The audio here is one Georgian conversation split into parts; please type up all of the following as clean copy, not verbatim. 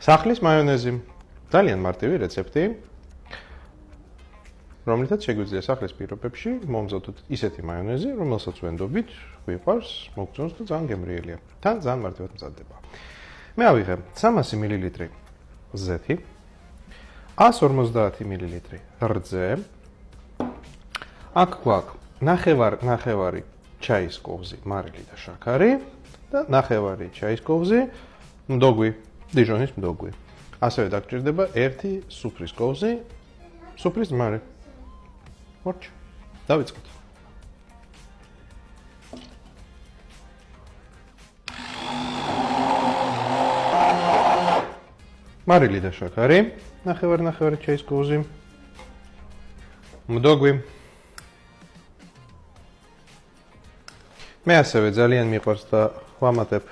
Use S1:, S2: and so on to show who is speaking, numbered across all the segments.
S1: სახლის მაიონეზი. ძალიან მარტივი რეცეპტი. რომლითაც შეგვიძლია სახლის პირობებში მომზადოთ ისეთი მაიონეზი, რომელსაც ვენდობით, გვიყვარს, მოგწონს და ძალიან გემრიელია. თან ძალიან მარტივად მზადდება. მე ავიღე 300 მl ზეთი, 150 ml რძე. აქ გვაქვს ნახევარი ჩაის კოვზი, მარილი და შაქარი და ნახევარი ჩაის კოვზი მდოგვი, დიჟონის მდოგვი. ასევე დაგჭირდება 1 სუფრის კოვზი, სუფრის ძმარი. მორჩ. დავიწყოთ. მარილი და შაქარი, ნახევარი ჩაის კოვზი, მდოგვი. მე ასევე ძალიან მიყვარს და ვამატებ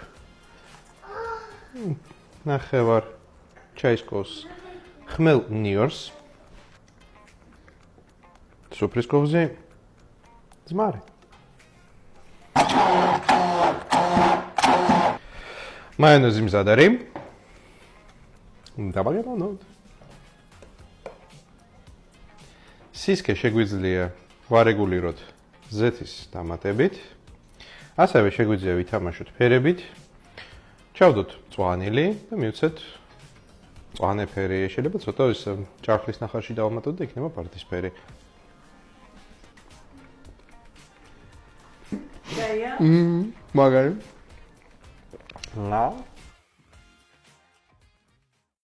S1: ნახევარ ჩაის კოვზს ხმელ ნიორს, სუფრის კოვზი, ძმარი. მაიონეზი მზად არის. დავაგებანოთ. სისქე შეგვიძლია ვარეგულიროთ ზეთის დამატებით. ასევე შეგვიძლია ვითამაშოთ ფერებით. ჩავდოთ მწვანილი და მივცეთ მწვანე ფერი. შეიძლება ცოტა ის ჭარხლის ნახარში დავამატოთ და იქნება ვარდისფერი.
S2: Jaya.
S1: მაგარი.